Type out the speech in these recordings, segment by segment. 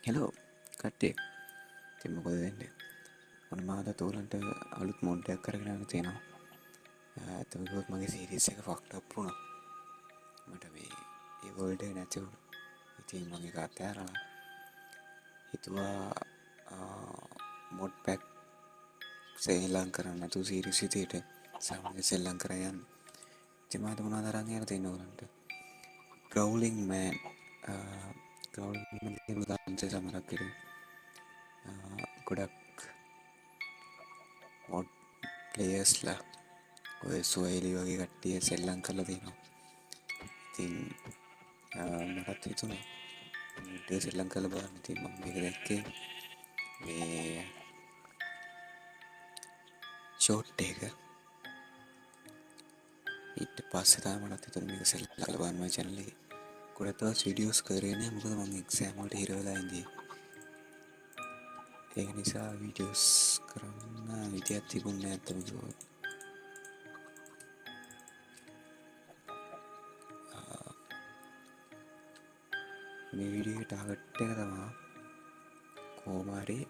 Hello කට්ටිය. ඉතින් මොකද වෙන්නේ? ඔන්න මම අද ඔයගලන්ට අලුත් මොඩ් එකක් අරගෙන ආලා තියෙනවා. ඇත්තම කිව්වොත් මගේ සීරීස් එක ෆක්ඩ් අප් වුණා. මට මේ ඒ වර්ල්ඩ් එක නැති වුණා. ඉතින් මම ඒක අතෑරලා හිතුවා මොඩ් පැක් සෙල්ලම් කරන්න නැතුව සීරීස් විදියට සාමාන්‍ය සෙල්ලම් කරා යන්න. ඉතින් මම මොනවද අරන් යන්න තියෙන්නේ ඔයගලන්ට? ග්‍රවුලින් මෑන් ග්‍රවුලින් මෑන් කියන උදාහරණයක් සමහරක් විදියට ගොඩක් මොඩ් ප්ලේයර්ස්ලා ඔය සුවයිලි වගේ කට්ටිය සෙල්ලම් කරලා තියෙනවා. ඉතින් මටත් හිතුණා ටික සෙල්ලම් කරලා බලන්න. ඉතින් මම මේක දැක්කේ මේ ෂෝට් එක. ඊට පස්සේ තමයි මටත් හිතුණේ මේක සෙල්ලම් කරලා බලන්න මගේ channel එකේ. ගොඩක් දවස් වීඩියෝස් කරේ නෑ මොකද මම එක්සෑම් වලට හිර වෙලා ඉඳී. ඒක නිසා වීඩියෝස් කරන්න විදියක් තිබුණේ නෑ අතන කිව්වොත්. මේ වීඩියෝ එකේ ටාගට් එක තමයි කොහොම හරි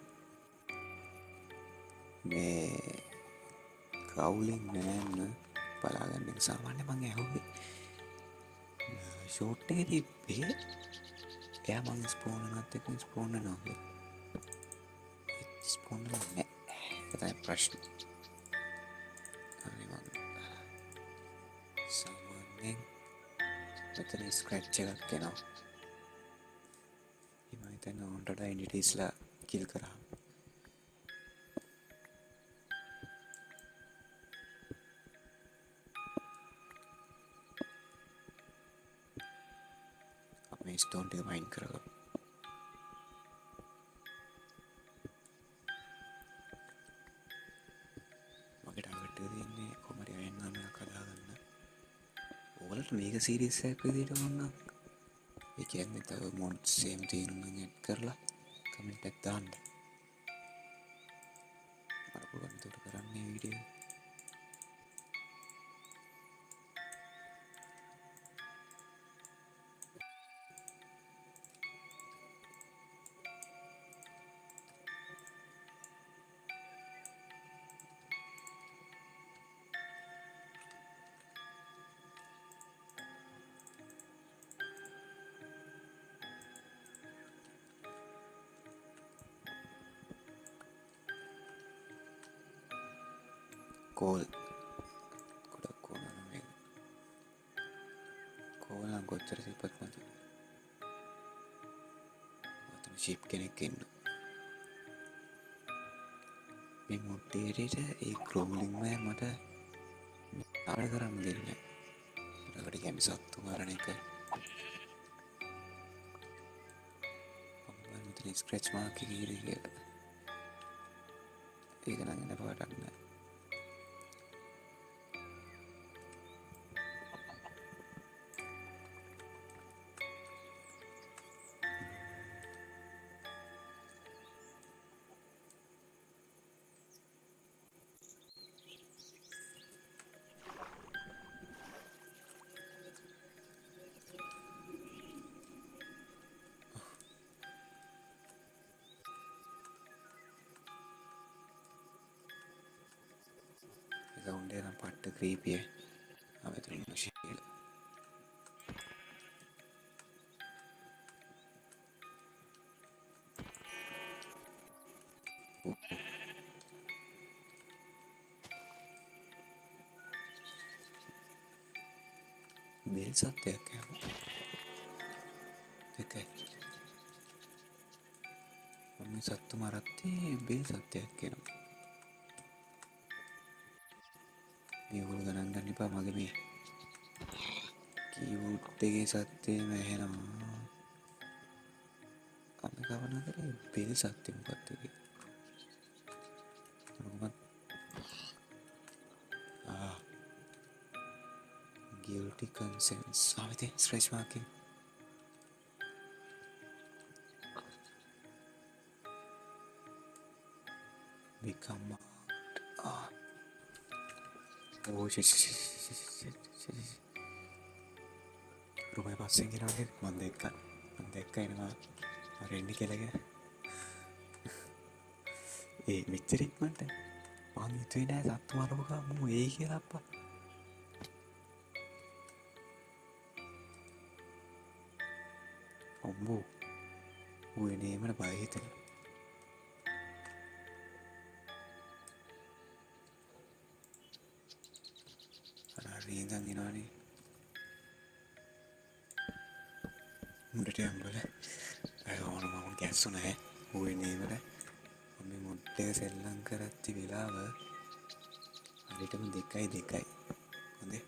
මේ ග්‍රවුලින් මෑන්ව බලාගන්න එක. සාමාන්‍ය මං ඇහුවේ ෂෝට් එක තිබ්බේ එයා මං ස්පෝන් වුණත් එක්ක ස්පෝන් වෙනවා කියලා. ස්පෝන් වෙලා නෑ. ඒක තමයි ප්‍රශ්නේ. අනේ මං සාමාන්‍යයෙන් මෙතන ස්ක්‍රැච් එකක් එනවා. මම හිතන්නේ ඔන්ටට එන්ටිටිස්ලා කිල් කරා. මේ ස්ටෝන් ටික මයින් කරගමු. මගේ ටාගට් එක තියෙන්නේ කොහොම හරි අයන් නාමයක් හදාගන්න. ඔයාලට මේක සීරීස් එකක් විදියට වුණා. ඒ කියන්නේ තව මොඩ්ස් එහෙම තියෙනවා නම් ඇඩ් කරලා කමෙන්ට් එකක් දාන්න. මට පුළුවන් ඒක කරන්න මේ වීඩියෝ. කෝල් ගොඩක් ඕන මේ කෝල් නම් කොච්චර සිපත් නැති. මතන ෂිප් කෙනෙක් ඉන්න. මේ මොඩ් එකේට ඒ ග්‍රෝලින් මෑන් මට ආඩ කරන්න දෙන්නේ. ඒකට කියන්නේ සත්තු මරණ එක. මම මෙතන ස්ක්‍රැච් මාක් එක ඉරේ කියලා. ඒක නම් එන පාටක් නෑ. සවුන්ඩ් එක නම් පට්ට ක්‍රීපි. මෙතන ඉන්න ෂීල්. බේල් සත්වයක් යනවා. එකයි. මම සත්තු මරද්දී බේල් සත්වයක් එනවා. මේගොල්ලෝ ගණන් ගන්න එපා මගේ මේ කීබෝඩ් එකේ සත්‍යයම ඇහෙනවා. මම කවනා කරේ බේල් සත්‍ය මොකක්ද කියලා. මොකක්ද? guilty conscience. ආවද ස්ට්‍රෙච් මාක් එක. become oh shit. රුමයි පස්සෙන් ගෙනවගේ මම දැක්කා එනවා. අර එන්නේ කෙලගෙන ඒ මෙච්චර ඉක්මනට මං හිතුවේ නෑ සත්තු මරපු ගමන් මූ එයි කියලා අප්පා. අම්බෝ ඌ එනේමට බය හිතෙනවා. අර ඉඳන් එනවනේ මුඩට යම්බල ඕන මම ගැස්සුනෑ ඌ එනේමට මම මුඩ්ඩක සෙල්ලම් කරත්ති වෙලාව හරියටම 2:02 හොඳේ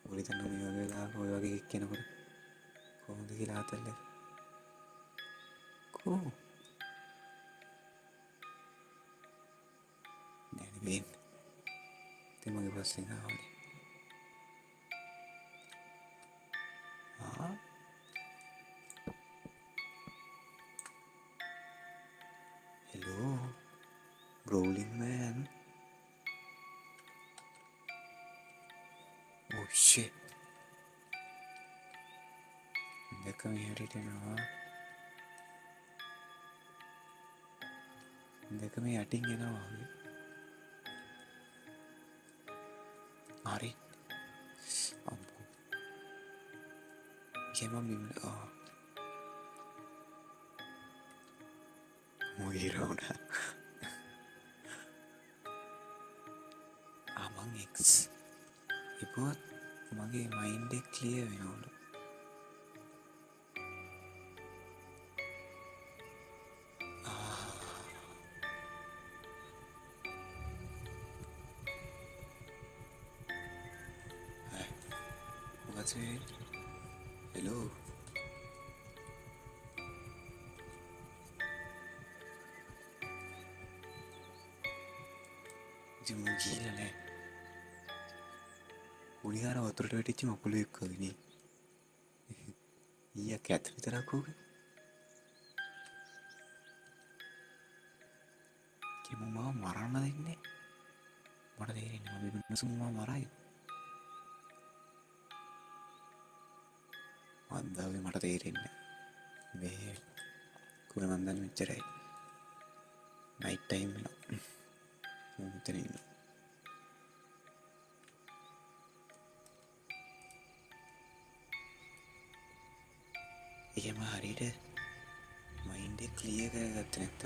ඔලි තන්න මේ වගේ වෙලාවක ඔය වගේ එක්කෙනෙකුට කොහොමද කියලා අතල්ල කෝ නෑනේ බේන් ඉතින් මගේ පස්සෙන් ආවනේ hello rolling man oh shit දැක්කම එහාට එනවා දැක්කම යටින් එනවා වගේ හරි අම්මෝ කියමම් බිමට මොගිරවුන අමං එක්ස් ඉපුවත් මගේ මයින්ඩ් එක ක්ලියර් වෙනවලු hello ඉතින් මං ගිහිල්ලා නෑ උනිහාර වතුරට වැටිච්ච මකුලෙක් වගේ ඊයා කැත විතරක් වගේ කිමු මාව මරන්න දෙන්නේ මට තේරෙන්නේ මම මිනිස්සු මාව මරයි අන්දාවේ මට තේරෙන්නේ මේ කුල මන් දන්නේ මෙච්චරයි නයිට් ටයිම් වෙනවා මම මෙතන ඉන්නවා ඒකම හරියට මයින්ඩ් එක ක්ලියර් කරගත්තේ නැත්තද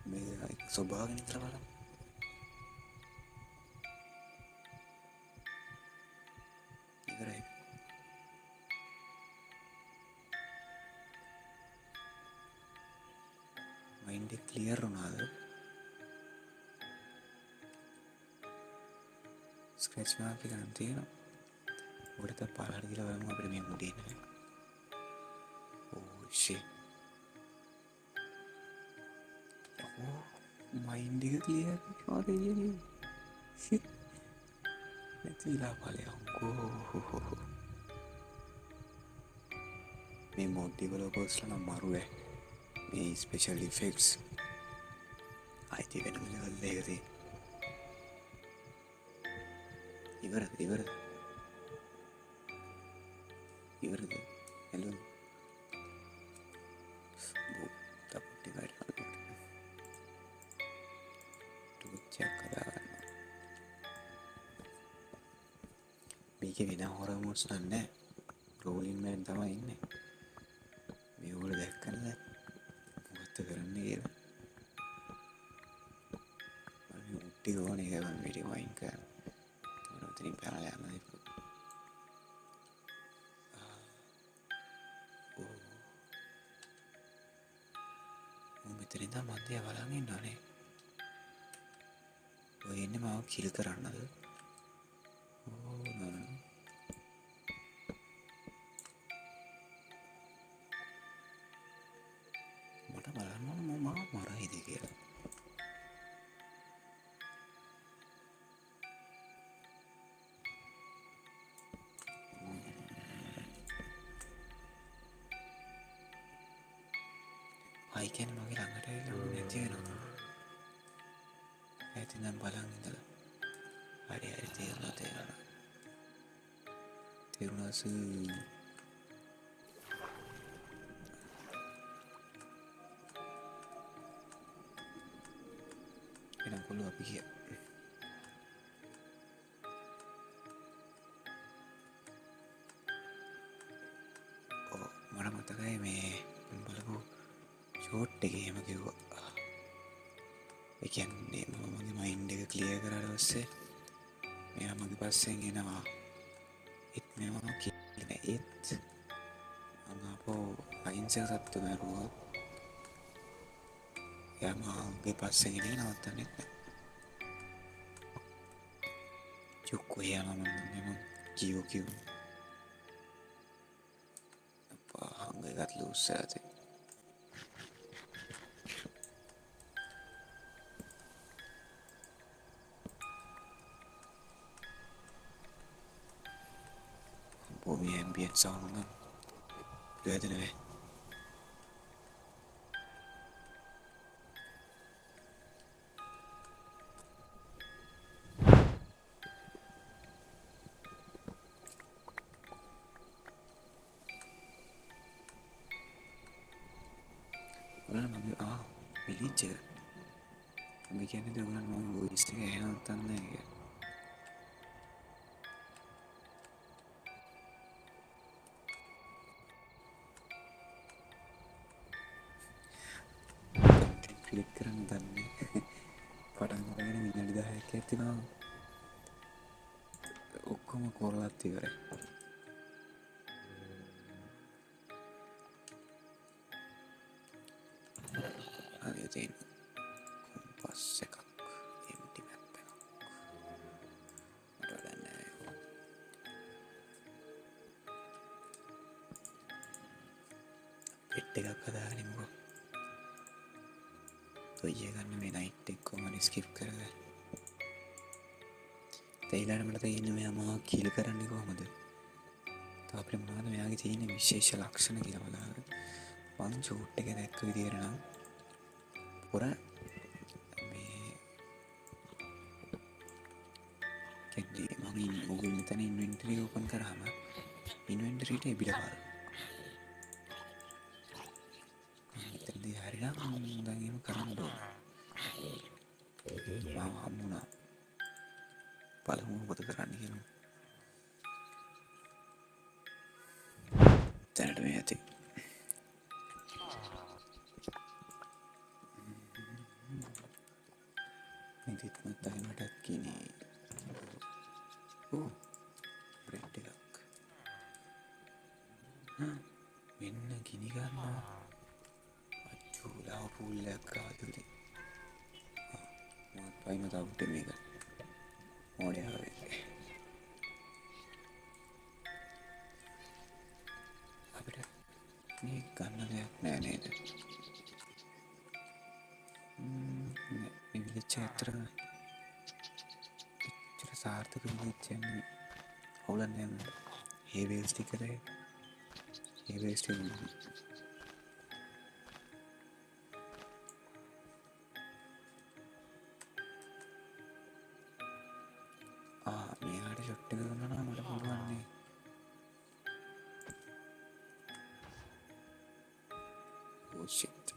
මේ ස්වභාවයෙන් විතර බලන්න ඉවරයි මයින්ඩ් එක ක්ලියර් වුණාද ස්ක්‍රැච් මාර්ක් එක නම් තියෙනවා උඩට පාරට ගිහලා බලමු අපිට මේ මුඩේ නෑ ඕ ෂිට් මයින්ඩ් එක ක්ලියර් කරනවා කියන්නේ ෂිට් නැතිලා බලයන්කෝ මේ මොඩ් ඩෙවලොපර්ස්ලා නම් මරුවේ මේ ස්පෙෂල් ඉෆෙක්ට්ස් අයිති වෙනම ලෙවල් එකකදී ඉවරද hello තප්ටි වයිර් ටුචක් කරගන්න මේකේ වෙන හොරර් මෝඩ්ස් නැහැ රෝලින් මෑන් තමයි ඉන්නේ මේ උඩ දැක්කද මොකද කරන්නේ කියලා මම උටි ගෝනේ ගමන් වීඩියෝ වයින් කරා තනින් පැනලා යනවා මෙතන ඉඳන් මන් දිහා බලන් ඉන්නවනේ ඔය එන්නේ මාව කිල් කරන්නද මට බලන්න ඕන මාව මරයිද කියලා I කියන්නේ මගේ ළඟට ඇවිල්ලා නැති වෙනවා ඇතිනම් බලන් ඉඳලා හරි තේරෙනවා තේරුණාස එනම් කොල්ලෝ අපි කිය මට මතකයි මේ බලපු ෂෝට් එක එහෙම කිව්වා ඒ කියන්නේ මම මගේ මයින්ඩ් එක ක්ලියර් කරලා පස්සේ මෙයා මගේ පස්සෙන් එනවා ඒත් මෙයා කියන ඒත් මම අපෝ අහිංසක සත්තු මරුවා එයා මගේ පස්සෙන් එන්නේ නවත්තන්නෙත් නෑ චුක්කෝ එයා මම ජීවෝ කිව්වා I got loose at it. Bumi ambient sound kan. Dua tu ni. Orang mami village je. Mami kena tu orang mau voice tu yang tan ni. Click කරන්න දන්නේ පටන් අරගෙන විනාඩි 10ක් ඇතිනවා ඔක්කොම කරලත් ඉවරයි හරි තියෙන කොම්පස් එකක් empty map එකක් මට වැඩන්නේ පෙට් එකක් හදාගනිමුකෝ ඔය ගන්න මේ නයිට් එක කොහොමද ස්කිප් කරගන්නේ තේිලාට මට තේින්නේ මෙයා මාව කිල් කරන්නේ කොහොමද තව අපිට මොනවද මෙයාගේ තියෙන විශේෂ ලක්ෂණ කියලා බලන්න මං ෂූට් එක දැක්ක විදියට නම් පොර මේ කියන්නේ මම Google මෙතන ඉන්වෙන්ටරි ඕපන් කරාම ඉන්වෙන්ටරිට එබිලා පාර මෙතනදී හරියනම් දැන් එහෙම කරන්න ඕන මම හම්බුණා බලමු මොකද කරන්න කියලා දැනට මේ ඇති ඉතින් මතයි මටත් කිනේ බ්‍රෙඩ් එකක් මෙන්න ගිනි ගන්නවා අච්චුලා පුල්ලක් ආදුරි මත් පයින් තවුට මේක මොඩේ ආවේ අපිට මේ ගන්න දෙයක් නෑ නේද මේ විලිච්ච ඇතර එච්චර සාර්ථක විලිච්ච යන්නේ හොලන්නේ නැහැ ඒ වේස්ටි කරේ ඒ වේස්ටි මෙයාට ෂොට් එක දුන්නා නම් මට පුළුවන් නේ oh shit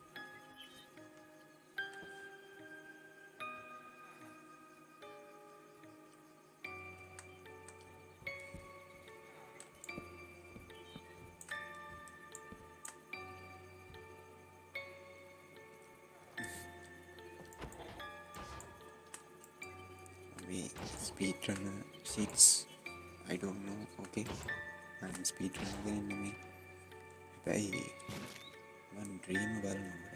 speedrunner 6 I don't know okay I'm speedrunner again me හැබැයි මම ඩ්‍රීම් බලනවා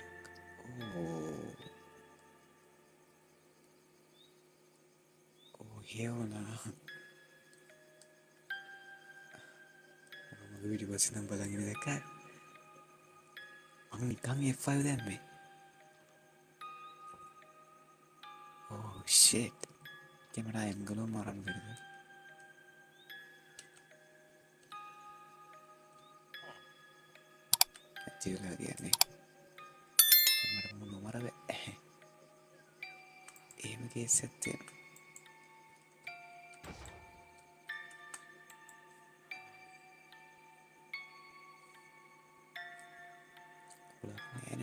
හේවනා මම වීඩියෝ පස්සේ නම් බලගෙන දැක්කා මම නිකන් F5 දැම්මේ oh shit कैमरा एंगल मारन पड़ेगा अच्छी लग गया नहीं कैमरा मुन्नो मारा बे एम के सत्य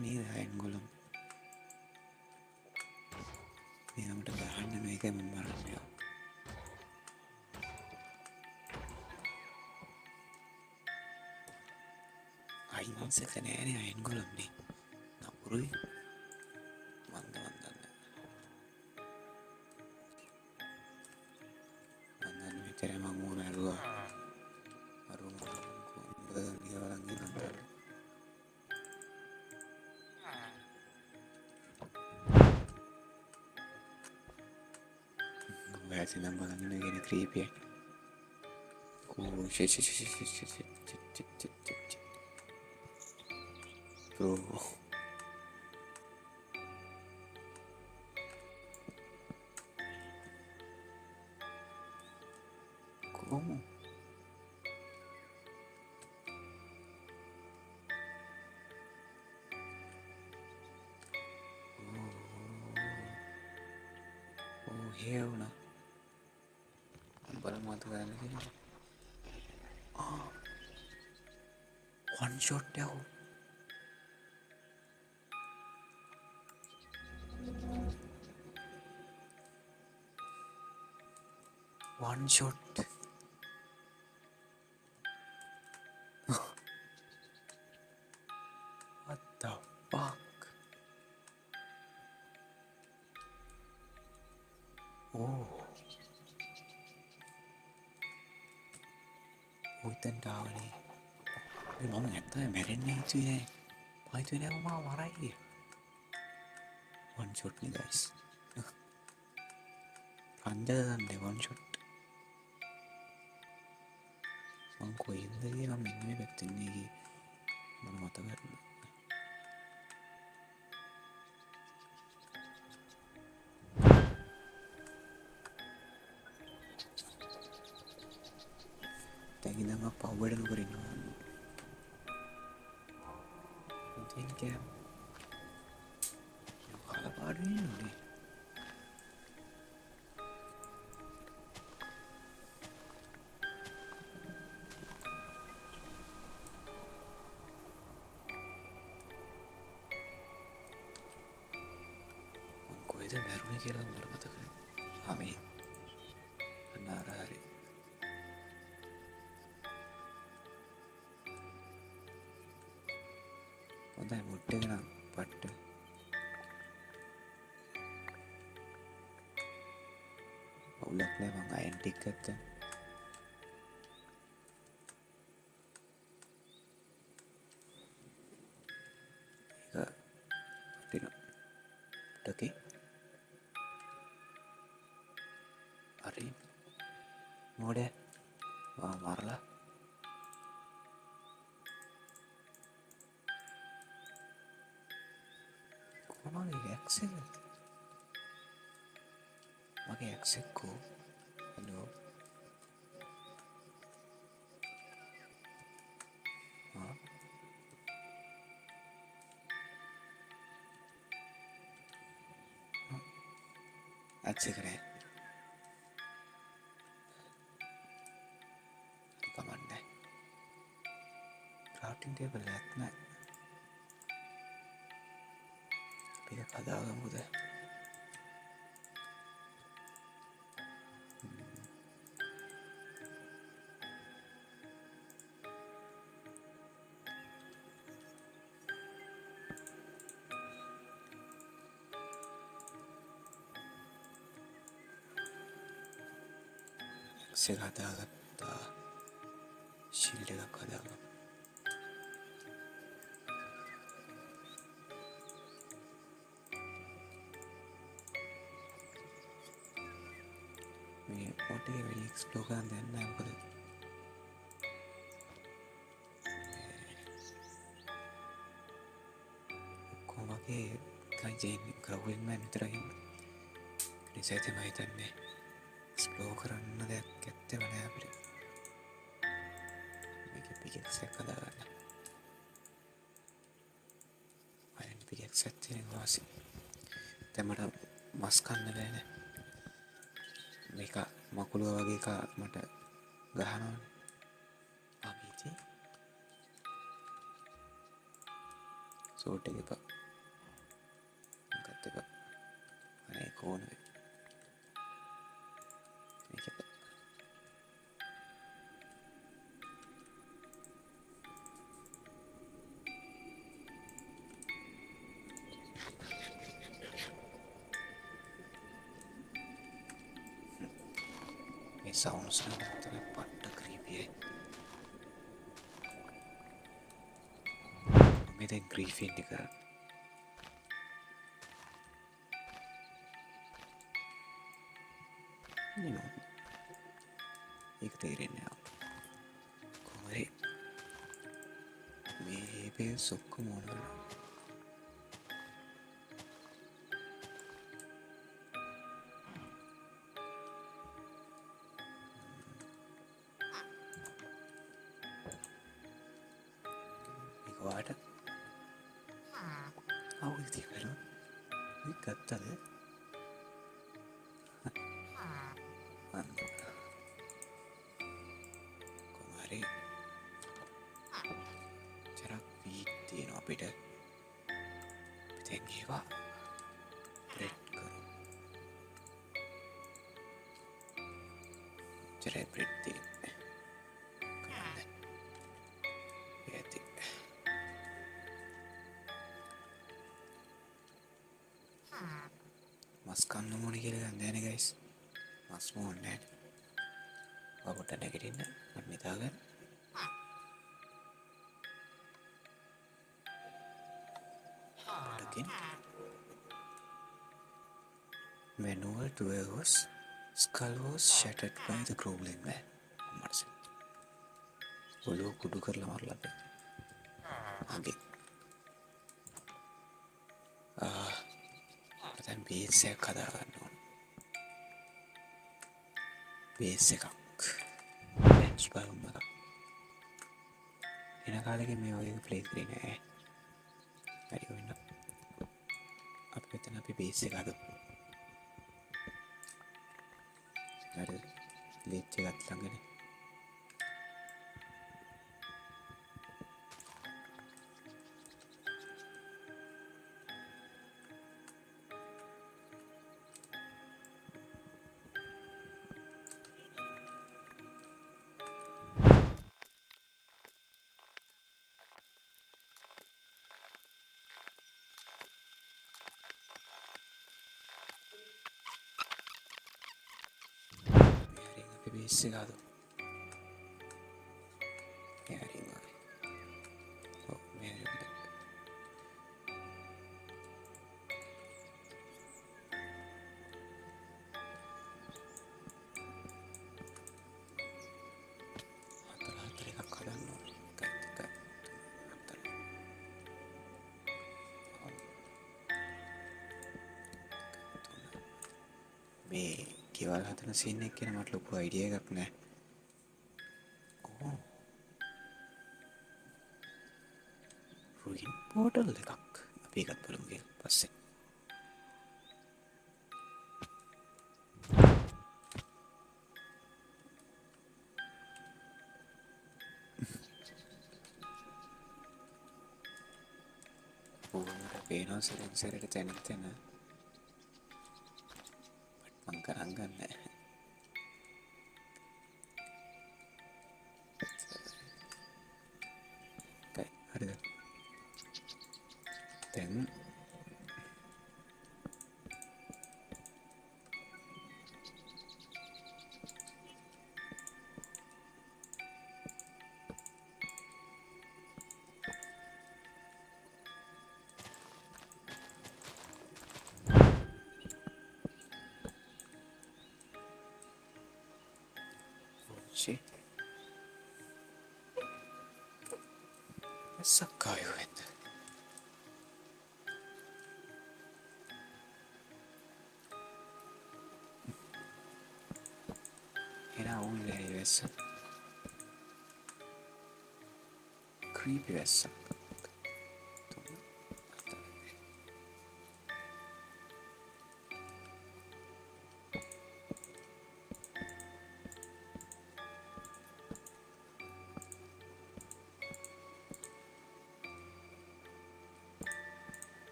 නේද අයන්ගොලම් මෙයාමට ගහන්න මේක මම මරන්නයෝ අයිමන්සක නෑනේ අයන්ගොලම්නේ නපුරුයි මන්දන්න විතර මංමූ නැරුවා අරු නිවලගේ නන්දන්න වැසිනම් බලගෙන ගෙන ක්‍රීපිය ඕ como? Oh, hell no. බලමු අත ගන්න කියලා. one shot යව්. one shot. What the fuck? Oh. උතෙන්ට ආවනේ. මම නැත්තම් මැරෙන්නේ හිතුවේ නෑ. පයිතුවේ නෑ මම මරයි. one shot නේ guys. අන්දරන්නේ one shot. මං කොයින්ද ගියේ මම ඉන්නේ පැත්තේ ගියේ. මම මතක ගන්න. දැන් පව්වඩ නුකර ඉන්නවා. ඉතින් කෑම. කලපාඩු වෙන්නේ. කොහෙද මැරුණේ කියලා මට මතක නෑ. මේ අනාරාරි. හොඳයි මුට්ට එක නම් පට්ට. ඔවුලක් නෑ මං අයන් ටික ගත්තා. ඒක ටික ටකේ හරි මොඩේ මරලා කොහොමද ඇක්සෙල් මගේ ඇක්සෙක්කෝ හෙලෝ ඇක්සෙ කරේ කමන්නේ crafting table එකක් නෑ අපි හදාගමුද ඇක්සෙ හදාගත්තා ශීල්ඩ් එකක් හදාගත්තා මේ පොටේ වෙලි එක්ස්ප්ලෝර් කරන්න දෙන්න මොකද කොහොමගේ කයිජේන් ග්‍රවුලින් මෑන් විතරයි නිසා තමයි හිතන්නේ එක්ස්ප්ලෝර් කරන්න දෙයක් ඇත්තෙම නෑ අපිට මේක පිකෙක්ස් එකක් හදාගන්න අයන් පිකෙක්ස් එකක් තියෙන වාසි දැන් මට මස් කන්න බෑනේ මේක මකුළුව වගේ එකක් මට ගහනවනේ ආපීති සෝට් එක එපා. මොකක්ද එපා. අනේ කෝන මේක එපා. මේ සවුන්ඩ්ස් නම් තමයි පට්ට ක්‍රීපි. මේ දැන් ග්‍රීෆින් එක ඒක තේරෙන්නේ නැහැ. කොහොමද මේ පේස් ඔක්කොම ඕනවා. මේක වාට අවුල්ති වෙනවා. මේ ගත්තද? කොහොමරි චරක් වීක් තියෙනවා අපිට. දැන් ඒවා බ්‍රෙඩ් කරමු. චරයි බ්‍රෙඩ් තියෙන්නේ. කමන්නේ. ඒත් මස් කන්න ඕනේ කියලා ගන්න නෑනේ ගයිස්. මස් ඕනේ නෑ. වපුට නැගිටින්න මම නිදාගන්න. පොඩකින් manual to a horse skull was shattered by the crawling man. මරස ඔලුව කුඩු කරලා මරලා බෑ. අගේ දැන් බේස් එකක් හදාගන්න ඕන. බේස් එකක් බෙන්ච් බලමු එකක්. එන කාලෙක මේ වගේ ප්ලේ කරේ නෑ. හරි වෙන්න. අපි මෙතන අපි බේස් එක හදමු. හරි ලීච් එකත් ළඟනේ. Sigado. Very well. Oh, very well. මේ ගෙවල් හදන සීන් එක ගැන මට ලොකු අයිඩියා එකක් නැහැ. රුයින් පෝටල් එකක්. අපි ඒකත් බලමු පස්සේ. ඕකට පේනවා සෙන්සර් එක තැන තැන. මං කරන් ගන්නෑ. හරිද? දැන් shit. සක්කායෝ වෙන්න. එන අවුල්ලේ වැස්ස. ක්‍රීපි වැස්සක්.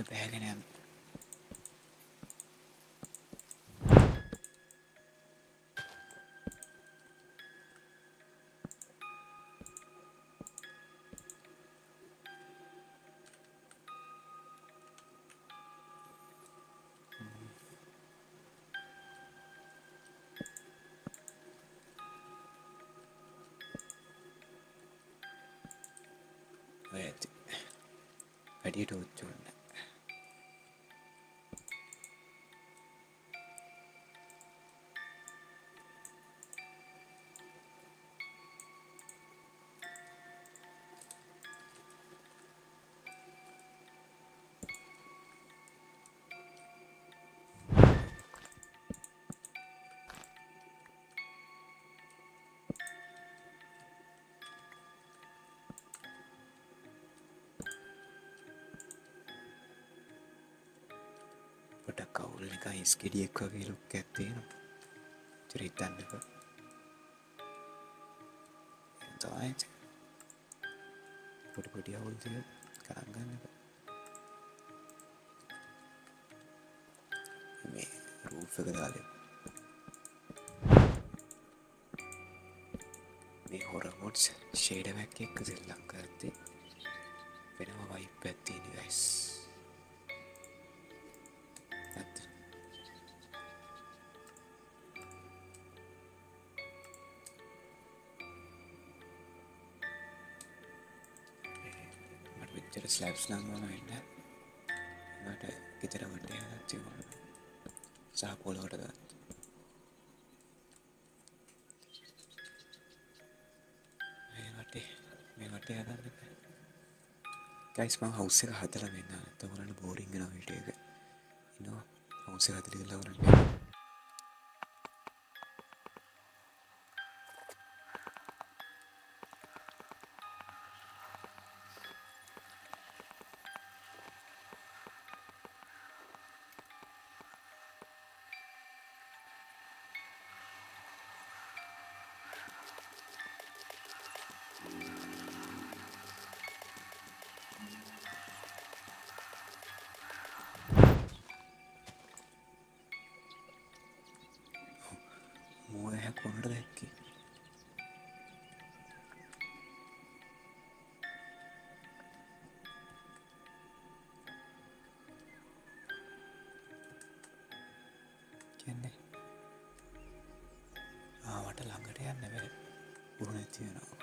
බෑගෙන යන්න. ඔය ඇති වැඩියට උච්චුන්න. පොඩක් කවුල් එක හිස් ගෙඩියෙක් වගේ ලුක් එකක් තියෙනවා. ඒතර හිතන්න එපා. තමයි පොඩි පොඩි අවුල් ටික ගණන් ගන්න එපා. මේ රූෆ් එක දාලා මේ හොරර් මොඩ්ස් ෂේඩර් එකක් එක්ක සෙල්ලම් කරද්දී වෙනම වයිබ් එකක් තියෙන ගයිස්. ස්ලැබ්ස් නම් ඕන වෙන්න මට ගෙදර වටේ හදක් තිබුණා සහ පොළොවට ගත්තා. මේ වටේ හදන්න බෑ ගයිස්. මම හවුස් එක හදලා මෙන්න නැත්නම් ඔයාලට බෝරින් වෙනවා වීඩියෝ එක. ඉන්නවා හවුස් එක හදලා ඉවරලා ඔයාලට මොහේ කොහොමද දැක්කේ? කියන්නේ මට ළඟට යන්න බැහැ. උරු නැති වෙනවා.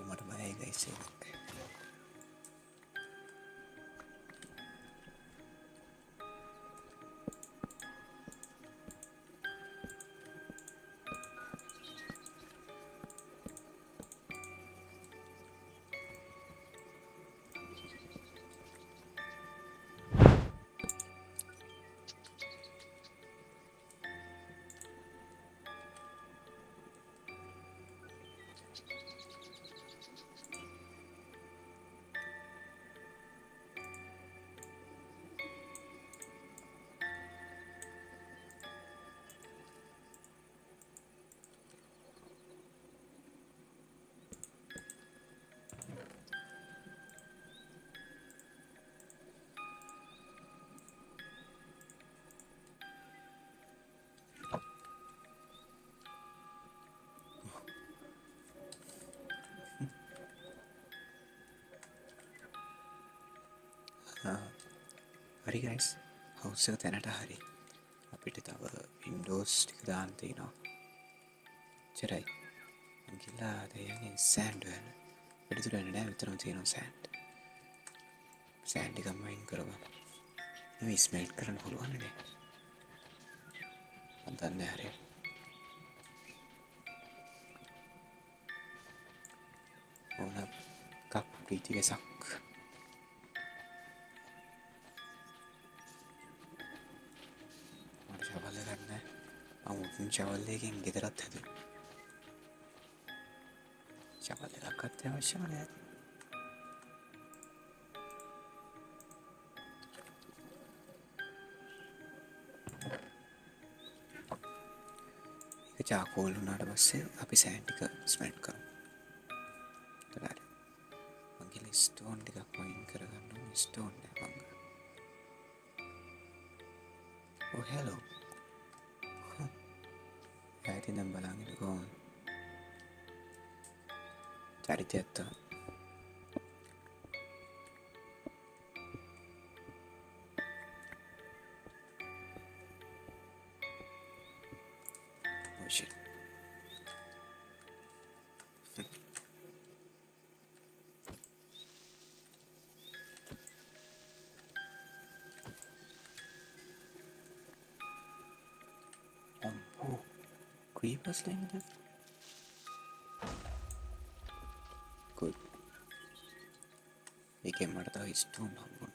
මට බයයි ගයිස් ඒක. හරි ගයිස්, හවුස් එක තැනට හරි. අපිට තව වින්ඩෝස් ටික දාන්න තියෙනවා. එච්චරයි. මං ගිහලා යන්නේ සෑන්ඩ් හොයන්න. වැඩි දුර යන්න නෑ, මෙතනම තියෙනවා සෑන්ඩ්. සෑන්ඩ් ටිකක් මයින් කරගන්න. මේ ස්මෙල්ට් කරන්න පුළුවන් නේ. මං දන්නේ හරි. ඕන කප් ප්‍රීති වෙසක්. ශවල් එකකින් ගෙදරත් හැදුවා. ශවල් එකක් අත්‍යවශ්‍යම නෑ. ඒක චාකෝල් වුණාට පස්සේ අපි සෑන්ඩ් ටික ස්මෙල්ට් කරමු. මං ගිහලා ස්ටෝන් ටිකක් වයින් කරගන්න ඕනේ. ස්ටෝන් මංග. ඕ හෙලෝ. ඇති නම් බලාගෙන කොහොමද? චරිතය ඇත්තා. Oh shit. Oh, creepers like that? Good. ඒකෙන් මට තව ස්ටෝන් හම්බුණා.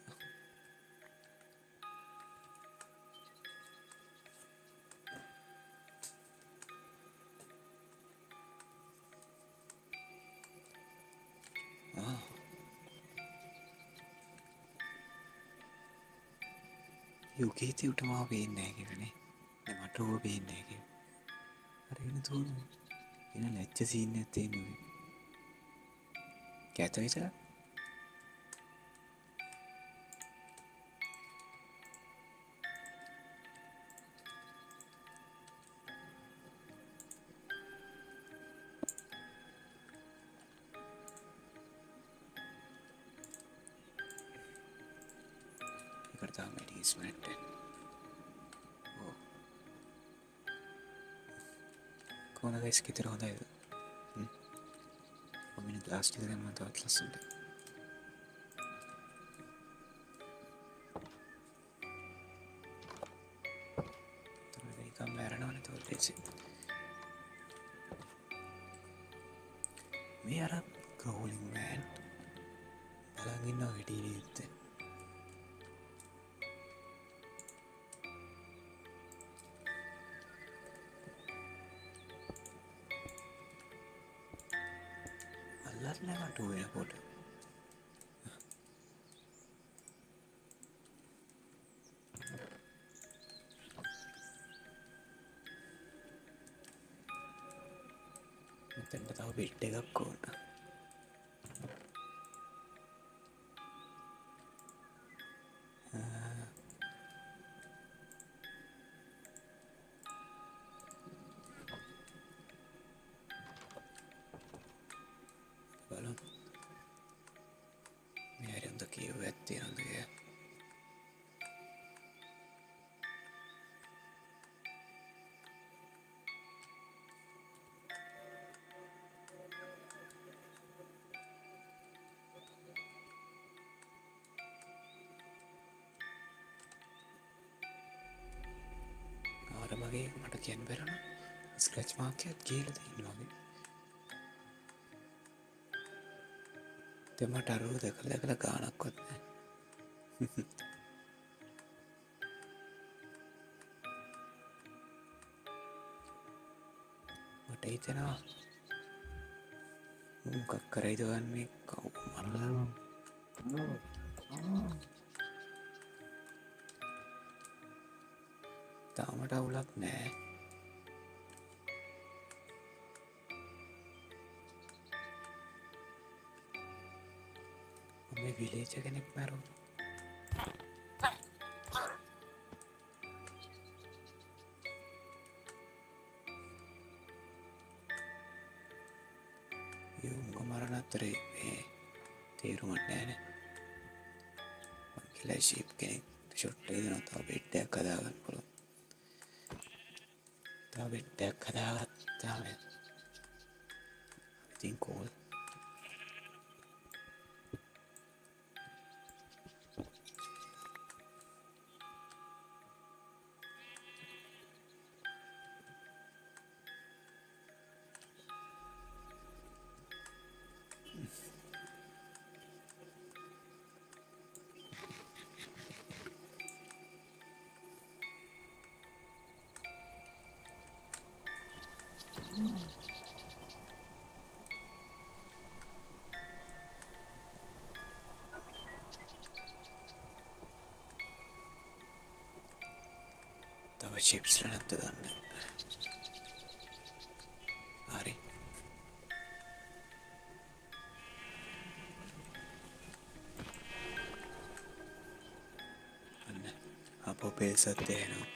යුගීතියට මාව පේන්නේ නැහැ කිව්වනේ. මට ඕව පේන්නේ නැහැ කිව්වා. අරගෙන තෝරමු. එන ලැජ්ජ සීන් එකක් තියෙනවා. කැත විතර. ඒකට තමයි ඩීස්මැට්. ඕ. කොහොමද ගයිස් කිතර හොඳයිද? ඔමින ග්ලාස් ටික ගන්න තවත් ලස්සනට. තමයි ඒක මැරෙනවනේ තව දෙසි. මේ අර ග්‍රෝලින් මෑන් බලන් ඉන්නවා වෙඩි ඉද්ද. අල්ලන්නේ මට ඔය පොට. මෙතෙන්ට තව බෙඩ් එකක් ඕන. බලමු. මේ හරි හොඳ කියුවක් තියෙනවද කියලා. ආර මගේ මට කියන්න බැරණ ස්ක්‍රච් මාක් එකක් ගිහලා තියෙනවා වගේ. මට අරුව දැකලා ගානක්වත් නැහැ. මට හිතෙනවා මොකක් කරයිද මේ කවු මරලා. තාමට අවුලක් නැහැ. මේ විලේජ් කෙනෙක් මැරුණා. යුංග මරණ අතරේ මේ තේරුමක් නැහැනේ. මං කියලා ෂීප් කෙනෙක් ෂොට් එක දෙනවා. තව බෙඩ් එකක් හදාගන්න පුළුවන්. තව බෙඩ් එකක් හදාගත්තාම ඉතින් කෝල්. තව චිප්ස් නැද්ද ගන්න. හරි. පෙල්සත් ඇහෙනවා.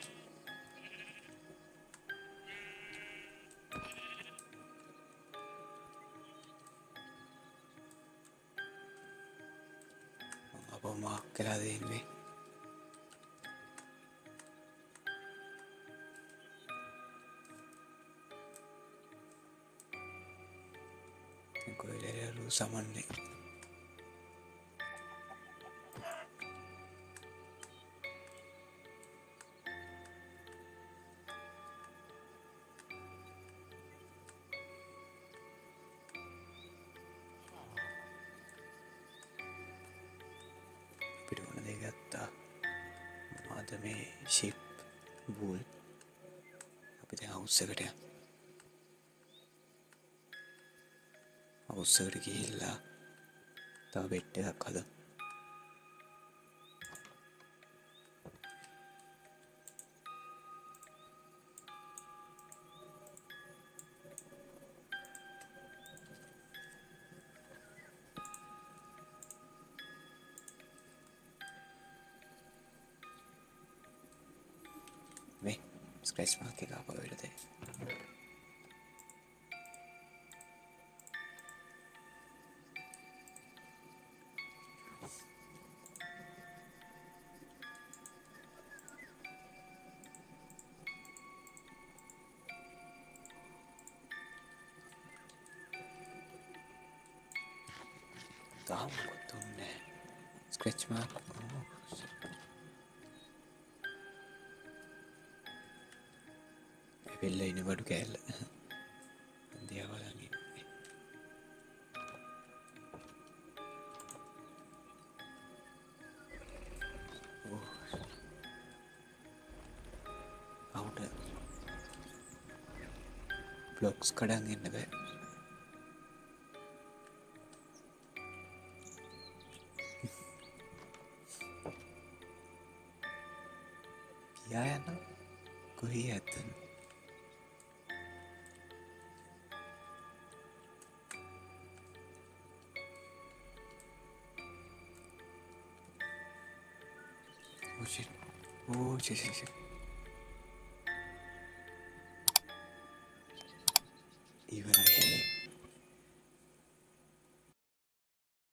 මම අපව මාක් කළා දෙන්නේ. කොයිලරු සමන්නේ. පිටවන දෙ ගත්තා. මොනවද මේ ෂිප් බූල්. අපි දැන් හවුස් එකට යමු. හවුස් එකට ගිහිල්ලා තව බෙඩ් එකක් හදමු. මේ ස්ක්‍රැච් මාක් එක ආපහු වෙලා තියෙනවා. තාම මොකද දුන්නේ? Scratch mark. ඇවිල්ලා ඉන බඩු කෑල්ල. දිහා බලන් ඉන්නේ. අවුට බ්ලොක්ස් කඩන් එන්න බෑ. ගියා යනවා. කොහේ ඇත්තද? Oh shit. Oh shit.